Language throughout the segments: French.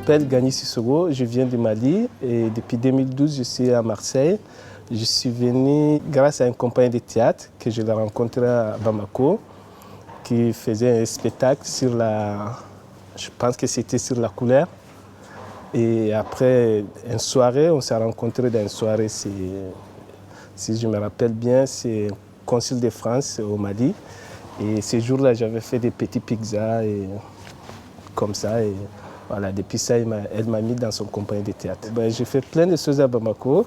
m'appelle Gagny Sissoko, je viens du Mali et depuis 2012 je suis à Marseille. Je suis venu grâce à une compagnie de théâtre que je l'ai rencontrée à Bamako qui faisait un spectacle sur je pense que c'était sur la couleur. Et après une soirée, on s'est rencontrés dans une soirée, si je me rappelle bien, c'est le Consul de France au Mali. Et ce jour-là, j'avais fait des petits pizzas et comme ça. Et voilà, depuis ça, elle m'a mis dans son compagnie de théâtre. J'ai fait plein de choses à Bamako.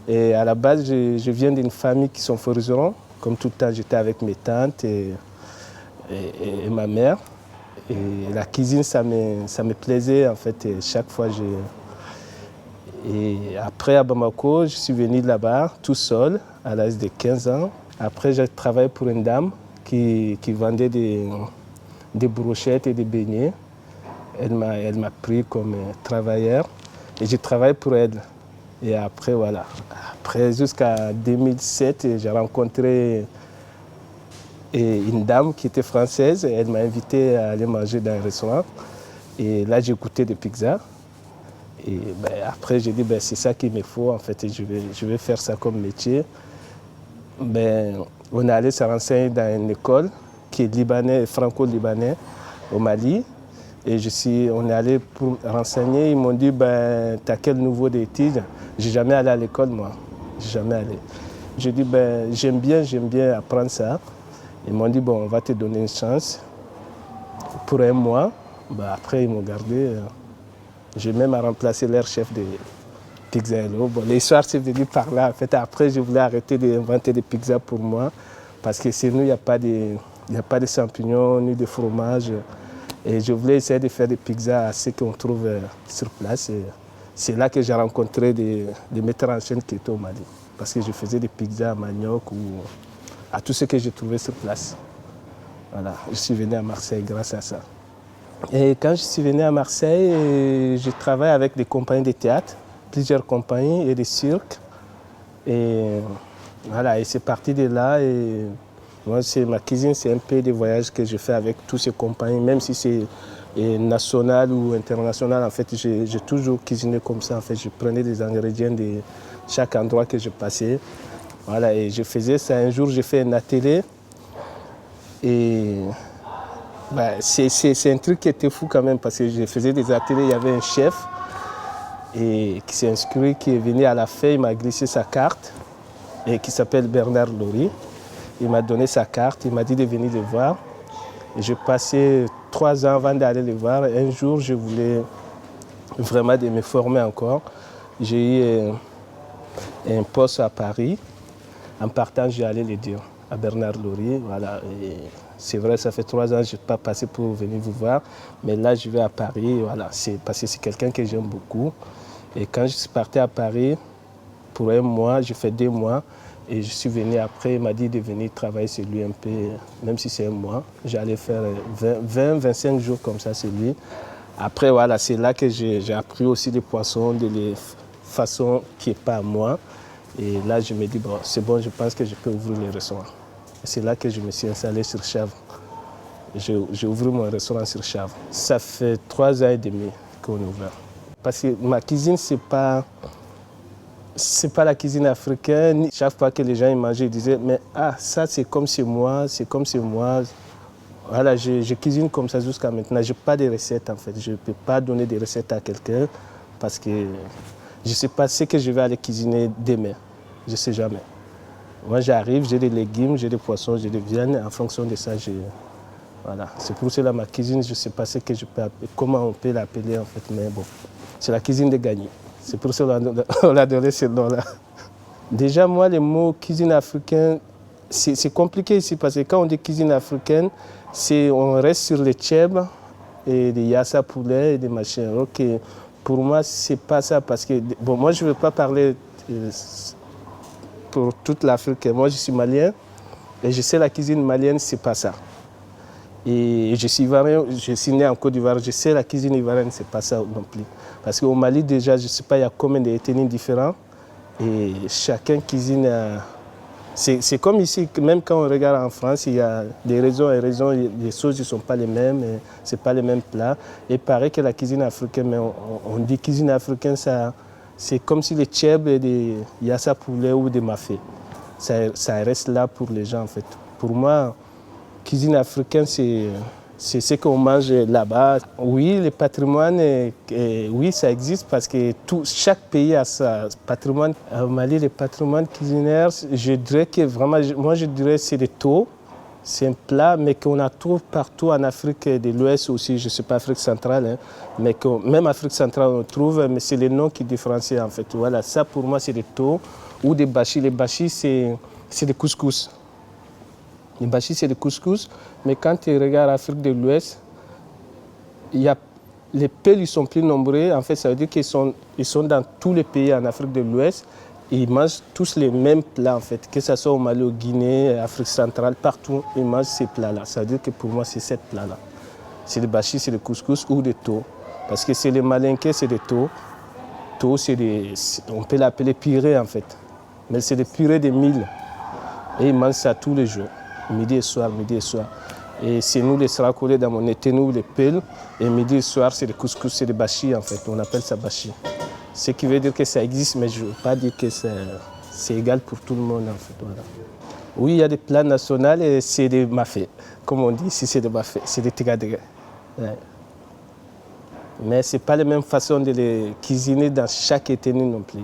Et à la base, je viens d'une famille qui sont forgerons. Comme tout le temps, j'étais avec mes tantes et ma mère. Et la cuisine, ça me plaisait en fait. Et chaque fois, Et après, à Bamako, je suis venu là-bas tout seul, à l'âge de 15 ans. Après, j'ai travaillé pour une dame qui vendait des brochettes et des beignets. Elle m'a pris comme travailleur et j'ai travaillé pour elle. Et après, voilà. Après, jusqu'à 2007, j'ai rencontré une dame qui était française. Elle m'a invité à aller manger dans un restaurant. Et là, j'ai goûté des pizzas. Et après, j'ai dit, c'est ça qu'il me faut, en fait, et je vais faire ça comme métier. On est allé se renseigner dans une école qui est franco-libanais au Mali. Et on est allé pour renseigner, ils m'ont dit, tu as quel niveau d'études? J'ai jamais allé à l'école, moi. Jamais allé. J'ai dit, j'aime bien apprendre ça. Ils m'ont dit, on va te donner une chance pour un mois. Après, ils m'ont gardé. J'ai même remplacé leur chef de Pizza Hello. L'histoire s'est venue par là. En fait, après, je voulais arrêter d'inventer des pizzas pour moi. Parce que chez nous, il n'y a pas de champignons ni de fromage. Et je voulais essayer de faire des pizzas à ce qu'on trouve sur place. Et c'est là que j'ai rencontré des metteurs en scène qui étaient au Mali. Parce que je faisais des pizzas à manioc ou à tout ce que j'ai trouvé sur place. Voilà, je suis venu à Marseille grâce à ça. Et quand je suis venu à Marseille, je travaille avec des compagnies de théâtre, plusieurs compagnies et des cirques. Et voilà, et c'est parti de là. Et moi, ma cuisine, c'est un peu des voyages que je fais avec toutes ces compagnies, même si c'est national ou international. En fait, j'ai toujours cuisiné comme ça. En fait, je prenais des ingrédients de chaque endroit que je passais. Voilà, et je faisais ça. Un jour, j'ai fait un atelier. Et c'est un truc qui était fou quand même parce que je faisais des ateliers, il y avait un chef qui s'est inscrit, qui est venu à la fin, il m'a glissé sa carte et qui s'appelle Bernard Laurie. Il m'a donné sa carte, il m'a dit de venir le voir. J'ai passé 3 ans avant d'aller le voir. Un jour, je voulais vraiment me former encore. J'ai eu un poste à Paris. En partant, j'ai allé le dire à Bernard Laurie. Voilà. C'est vrai, ça fait 3 ans que je n'ai pas passé pour venir vous voir. Mais là, je vais à Paris. Voilà. Parce que c'est quelqu'un que j'aime beaucoup. Et quand je suis parti à Paris, pour un mois, j'ai fait 2 mois. Et je suis venu après, il m'a dit de venir travailler sur lui un peu, même si c'est un mois. J'allais faire 20-25 jours comme ça sur lui. Après, voilà, c'est là que j'ai appris aussi les poissons de la façon qui n'est pas à moi. Et là, je me dis, c'est bon, je pense que je peux ouvrir le restaurant. C'est là que je me suis installé sur Chavres. J'ai ouvert mon restaurant sur Chavres. Ça fait 3 ans et demi qu'on est ouvert. Parce que ma cuisine, c'est pas la cuisine africaine. Chaque fois que les gens mangeaient, ils disaient, mais ça c'est comme chez moi, c'est comme chez moi. Voilà, je cuisine comme ça jusqu'à maintenant. Je n'ai pas de recettes en fait. Je ne peux pas donner des recettes à quelqu'un parce que je ne sais pas ce que je vais aller cuisiner demain. Je ne sais jamais. Moi j'arrive, j'ai des légumes, j'ai des poissons, j'ai des viandes. En fonction de ça, voilà. C'est pour cela ma cuisine, je ne sais pas ce que je peux appeler, comment on peut l'appeler en fait. Mais bon, c'est la cuisine de Gagny. C'est pour ça qu'on a donné ce nom-là. Déjà, moi, le mot cuisine africaine, c'est compliqué ici parce que quand on dit cuisine africaine, on reste sur les tchèbes et des yassa poulet et des machins. Ok, pour moi, c'est pas ça parce que, moi, je ne veux pas parler pour toute l'Afrique. Moi, je suis malien et je sais la cuisine malienne, c'est pas ça. Et je suis ivoirien, je suis né en Côte d'Ivoire, je sais la cuisine ivoirienne, c'est pas ça non plus. Parce qu'au Mali, déjà, je ne sais pas, il y a combien d'ethnies différents. Et chacun cuisine C'est comme ici, même quand on regarde en France, il y a des raisons et raisons, les choses ne sont pas les mêmes, ce n'est pas les mêmes plats. Et pareil que la cuisine africaine, mais on dit cuisine africaine, c'est comme si les tchèbes et des yassa poulet ou des mafés. Ça reste là pour les gens en fait. Pour moi, cuisine africaine, c'est ce qu'on mange là-bas. Oui, le patrimoine, oui, ça existe parce que chaque pays a son patrimoine. Au Mali, le patrimoine culinaire, je dirais que vraiment, moi je dirais que c'est des taux. C'est un plat, mais qu'on a trouvé partout en Afrique de l'Ouest aussi, je ne sais pas Afrique centrale, hein, mais même Afrique centrale on trouve, mais c'est les noms qui différencient en fait. Voilà, ça pour moi c'est des taux ou des bachis. Les bachis c'est des couscous. Les bachis c'est des couscous, mais quand tu regardes l'Afrique de l'Ouest, les peuples ils sont plus nombreux. En fait, ça veut dire qu'ils sont dans tous les pays en Afrique de l'Ouest. Ils mangent tous les mêmes plats en fait, que ce soit au Mali, au Guinée, Afrique centrale, partout, ils mangent ces plats-là. Ça veut dire que pour moi, c'est ces plats-là. C'est des bachis, c'est des couscous ou des taux. Parce que c'est les malinqués, c'est des taux. Taux, on peut l'appeler purée en fait. Mais c'est des purées de mil. Et ils mangent ça tous les jours, midi et soir, midi et soir. Et c'est nous les Sarakolés dans mon été, nous les pelles. Et midi et soir, c'est des couscous, c'est des bachis en fait. On appelle ça bachis. Ce qui veut dire que ça existe, mais je ne veux pas dire que c'est égal pour tout le monde en fait. Voilà. Oui, il y a des plats nationaux et c'est des mafés. Comme on dit ici, c'est des mafés, c'est des tigadega. Ouais. Mais ce n'est pas la même façon de les cuisiner dans chaque ethnie non plus.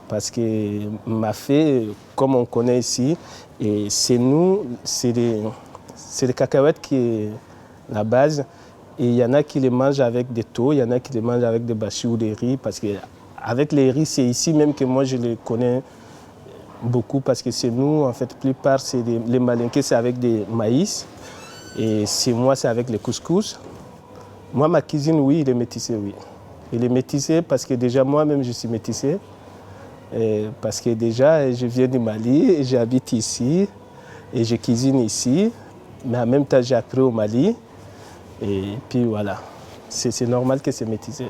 Parce que mafé, comme on connaît ici, et c'est des cacahuètes qui est la base. Et il y en a qui les mangent avec des taux, il y en a qui les mangent avec des bachis ou des riz. Parce qu'avec les riz, c'est ici même que moi je les connais beaucoup. Parce que c'est nous, en fait, la plupart, les malinqués, c'est avec des maïs. Et moi, c'est avec les couscous. Moi, ma cuisine, oui, il est métissé, oui. Il est métissé parce que déjà, moi-même, je suis métissé. Parce que déjà, je viens du Mali, j'habite ici et je cuisine ici. Mais en même temps, j'ai appris au Mali. Et puis voilà, c'est normal que c'est métissé.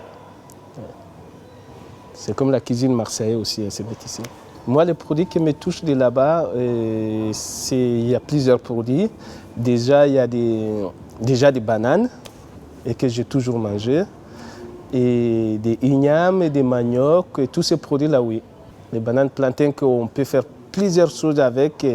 C'est comme la cuisine marseillaise aussi, c'est métissé. Moi, les produits qui me touchent de là-bas, il y a plusieurs produits. Déjà, il y a des bananes, et que j'ai toujours mangé. Et des ignames, et des maniocs, et tous ces produits-là, oui. Les bananes plantains qu'on peut faire plusieurs choses avec.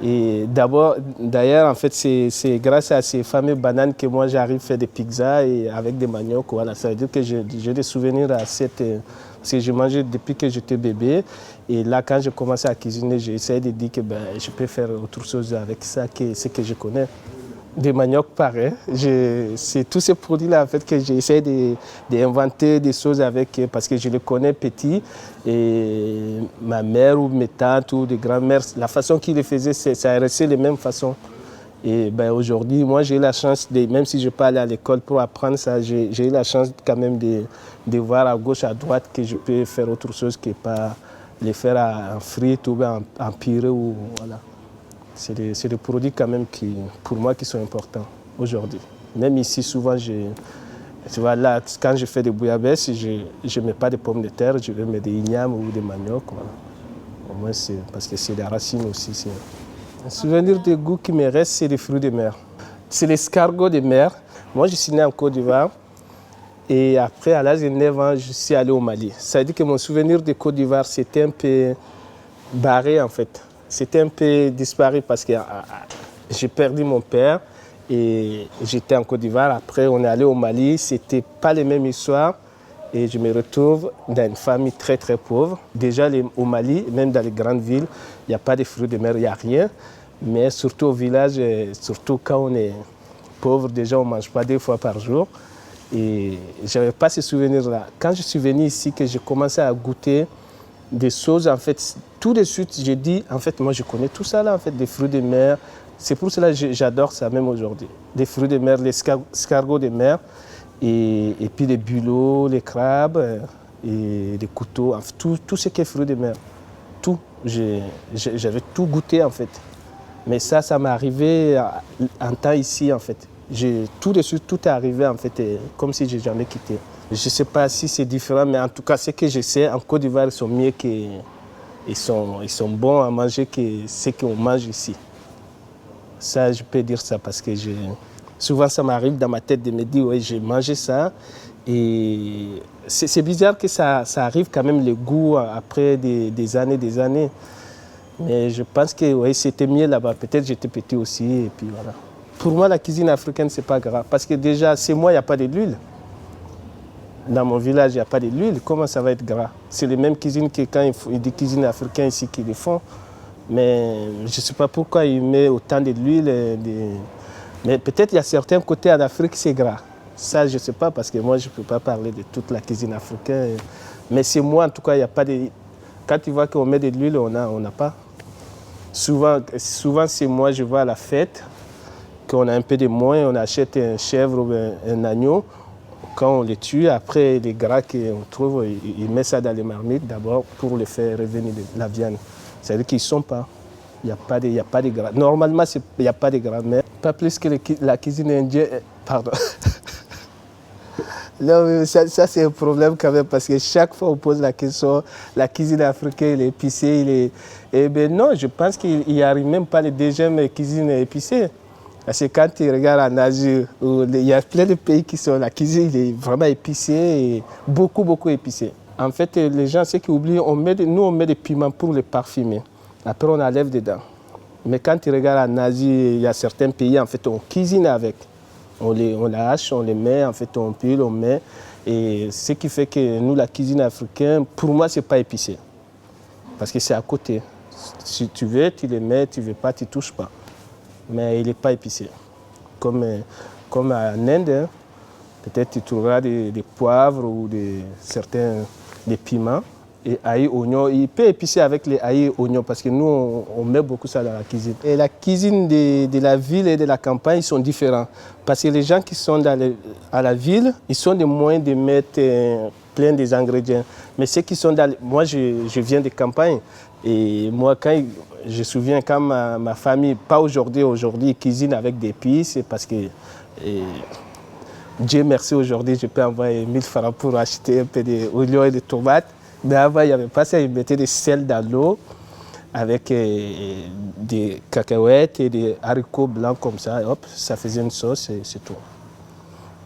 Et d'ailleurs, en fait, c'est grâce à ces fameuses bananes que moi, j'arrive à faire des pizzas et avec des maniocs. Voilà. Ça veut dire que j'ai des souvenirs parce que j'ai mangé depuis que j'étais bébé. Et là, quand j'ai commencé à cuisiner, j'ai essayé de dire que je peux faire autre chose avec ça que ce que je connais. Des maniocs, pareil. C'est tous ces produits-là en fait, que j'ai essayé d'inventer des choses avec, parce que je les connais petits. Et ma mère ou mes tantes ou des grands-mères, la façon qu'ils les faisaient, ça restait les mêmes façons. Et aujourd'hui, moi j'ai eu la chance, même si je ne suis pas allé à l'école pour apprendre ça, j'ai eu la chance quand même de voir à gauche, à droite que je peux faire autre chose que pas les faire en frites ou en purée. Voilà. C'est des produits quand même pour moi qui sont importants aujourd'hui. Même ici, souvent, tu vois, là, quand je fais des bouillabaisse, je ne mets pas de pommes de terre, je vais mettre des ignames ou des maniocs. Voilà. Au moins, parce que c'est des racines aussi. Un souvenir de goût qui me reste, c'est les fruits de mer. C'est l'escargot de mer. Moi, je suis né en Côte d'Ivoire. Et après, à l'âge de 9 ans, je suis allé au Mali. Ça veut dire que mon souvenir de Côte d'Ivoire, c'était un peu barré, en fait. C'était un peu disparu parce que j'ai perdu mon père et j'étais en Côte d'Ivoire. Après, on est allé au Mali. Ce n'était pas les mêmes histoires. Et je me retrouve dans une famille très, très pauvre. Déjà, au Mali, même dans les grandes villes, il n'y a pas de fruits de mer, il n'y a rien. Mais surtout au village, surtout quand on est pauvre, déjà, on ne mange pas 2 fois par jour. Et je n'avais pas ces souvenirs-là. Quand je suis venu ici, que j'ai commencé à goûter des choses, en fait, tout de suite, j'ai dit, en fait, moi, je connais tout ça, là, en fait, des fruits de mer. C'est pour cela que j'adore ça, même aujourd'hui. Des fruits de mer, les escargots de mer, et puis les bulots, les crabes, et les couteaux, enfin, tout ce qui est fruits de mer. Tout. J'avais tout goûté, en fait. Mais ça m'est arrivé en temps ici, en fait. Tout de suite, tout est arrivé, en fait, comme si je n'ai jamais quitté. Je ne sais pas si c'est différent, mais en tout cas, ce que je sais, en Côte d'Ivoire, ils sont mieux ils sont bons à manger que ce qu'on mange ici. Ça, je peux dire ça parce que souvent ça m'arrive dans ma tête de me dire, oui, j'ai mangé ça. Et c'est bizarre que ça arrive quand même le goût après des années. Mais je pense que oui, c'était mieux là-bas. Peut-être j'étais petit aussi et puis voilà. Pour moi, la cuisine africaine, c'est pas grave. Parce que déjà, chez moi, il n'y a pas de l'huile. Dans mon village, il n'y a pas de l'huile. Comment ça va être gras? C'est les mêmes cuisines que quand il y a des cuisines africaines ici qui les font. Mais je ne sais pas pourquoi ils mettent autant de l'huile. Mais peut-être il y a certains côtés en Afrique, c'est gras. Ça, je ne sais pas, parce que moi, je ne peux pas parler de toute la cuisine africaine. Mais chez moi, en tout cas, il n'y a pas de... Quand tu vois qu'on met de l'huile, on n'a pas. Souvent, c'est moi, je vois à la fête, qu'on a un peu de moins, on achète un chèvre ou un agneau. Quand on les tue, après les gras qu'on trouve, ils mettent ça dans les marmites d'abord pour les faire revenir de la viande. C'est-à-dire qu'ils ne sont pas. Il n'y a pas de gras. Normalement, il n'y a pas de gras, mais pas plus que la cuisine indienne. Pardon. Non, ça c'est un problème quand même parce que chaque fois on pose la question, la cuisine africaine, elle est épicée, Eh bien non, je pense qu'il n'y arrive même pas les deuxième cuisine épicée. Parce que quand tu regardes en Asie, il y a plein de pays qui sont, la cuisine est vraiment épicée et beaucoup épicée. En fait, les gens, ce qu'ils oublient, nous on met des piments pour les parfumer. Après, on enlève dedans. Mais quand tu regardes en Asie, il y a certains pays, en fait, on cuisine avec. On la hache, on les met, en fait, on pile, on met. Et ce qui fait que nous, la cuisine africaine, pour moi, ce n'est pas épicé. Parce que c'est à côté. Si tu veux, tu les mets, tu ne veux pas, tu ne touches pas. Mais il n'est pas épicé. Comme en Inde, hein, peut-être tu trouveras des poivres ou certains piments. Et ail, oignon, il peut épicer avec les ail et oignons parce que nous, on met beaucoup ça dans la cuisine. Et la cuisine de la ville et de la campagne, ils sont différents. Parce que les gens qui sont à la ville, ils sont des moyens de mettre plein des ingrédients. Mais ceux qui sont moi, je viens de campagne. Et moi, je me souviens quand ma famille, pas aujourd'hui, ils cuisinent avec des épices parce que Dieu merci, aujourd'hui, je peux envoyer 1000 francs pour acheter un peu d'oignons et de tomates. Mais avant, il n'y avait pas ça, ils mettaient des sel dans l'eau avec des cacahuètes et des haricots blancs comme ça. Et hop, ça faisait une sauce et c'est tout.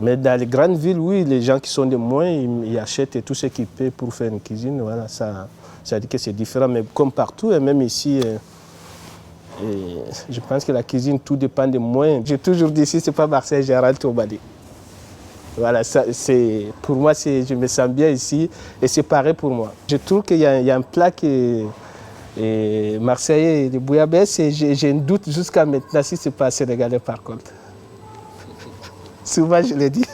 Mais dans les grandes villes, oui, les gens qui sont de moins, ils achètent tout ce qu'ils paient pour faire une cuisine. Voilà, ça dit que c'est différent. Mais comme partout, et même ici, je pense que la cuisine, tout dépend des moyens. J'ai toujours dit, si ce n'est pas Marseille, j'ai rentré au Mali. Voilà, pour moi, je me sens bien ici et c'est pareil pour moi. Je trouve qu'il y a un plat qui est marseillais, de bouillabaisse, et j'ai un doute jusqu'à maintenant si ce n'est pas sénégalais par contre. Souvent, je le dis.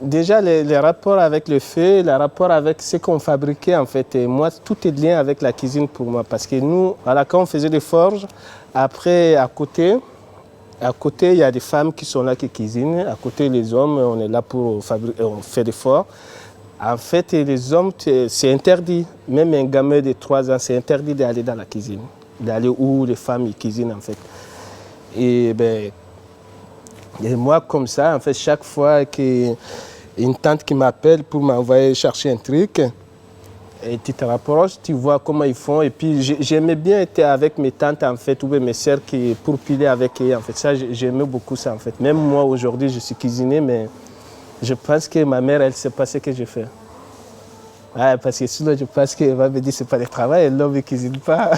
Déjà, les rapports avec le feu, les rapports avec ce qu'on fabriquait en fait. Et moi, tout est lié avec la cuisine pour moi. Parce que nous, voilà, quand on faisait des forges, après, à côté, il y a des femmes qui sont là qui cuisinent. À côté, les hommes, on est là pour fabriquer, on fait des forts. En fait, les hommes, c'est interdit. Même un gamin de 3 ans, c'est interdit d'aller dans la cuisine. D'aller où les femmes ils cuisinent en fait. Et moi, comme ça, en fait, chaque fois qu'une tante qui m'appelle pour m'envoyer chercher un truc, et tu te rapproches, tu vois comment ils font. Et puis, j'aimais bien être avec mes tantes, en fait, ou mes sœurs pour piler avec eux. En fait, ça, j'aimais beaucoup ça, en fait. Même moi, aujourd'hui, je suis cuisinier, mais je pense que ma mère, elle ne sait pas ce que je fais. Ouais, parce que sinon, je pense qu'elle va me dire que ce n'est pas le travail, l'homme ne cuisine pas.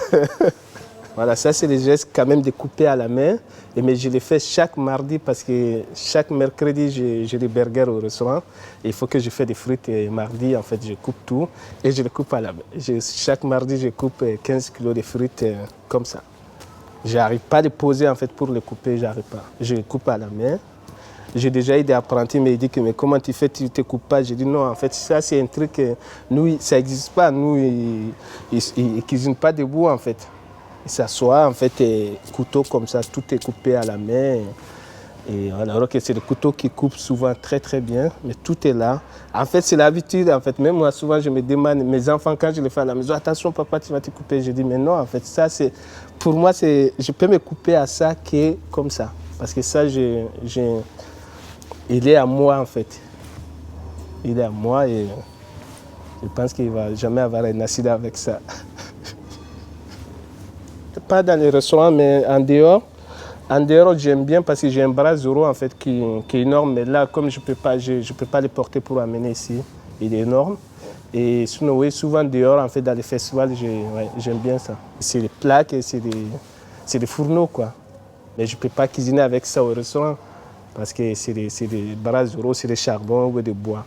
Voilà, ça c'est les gestes quand même de couper à la main. Mais je les fais chaque mardi parce que chaque mercredi, j'ai des burgers au restaurant. Il faut que je fasse des frites et mardi, en fait, je coupe tout et je les coupe à la main. Chaque mardi, je coupe 15 kilos de frites comme ça. Je n'arrive pas à les poser en fait pour les couper, j'arrive pas. Je les coupe à la main. J'ai déjà eu des apprentis, mais ils disent que mais comment tu fais, tu ne te coupes pas. J'ai dit non, en fait, ça c'est un truc, nous, ça n'existe pas. Nous, ils ne cuisinent pas debout en fait. Ils s'assoient, en fait, couteau comme ça, tout est coupé à la main. Et alors que c'est le couteau qui coupe souvent très très bien, mais tout est là. En fait, c'est l'habitude. En fait, même moi, souvent, je me demande, mes enfants, quand je les fais à la maison, attention, papa, tu vas te couper. Je dis, mais non, en fait, ça, c'est, pour moi, je peux me couper à ça qui comme ça. Parce que ça, il est à moi, en fait. Il est à moi et Je pense qu'il ne va jamais avoir un accident avec ça. Pas dans les restaurants, mais en dehors. En dehors, j'aime bien parce que j'ai un bras zéro en fait qui est énorme. Mais là, comme je ne peux pas le porter pour amener ici, il est énorme. Et sinon, oui, souvent dehors, en fait, dans les festivals, j'aime bien ça. C'est des plaques et c'est des fourneaux, quoi. Mais je ne peux pas cuisiner avec ça au restaurant parce que c'est des bras zéro, c'est des charbons ou des bois.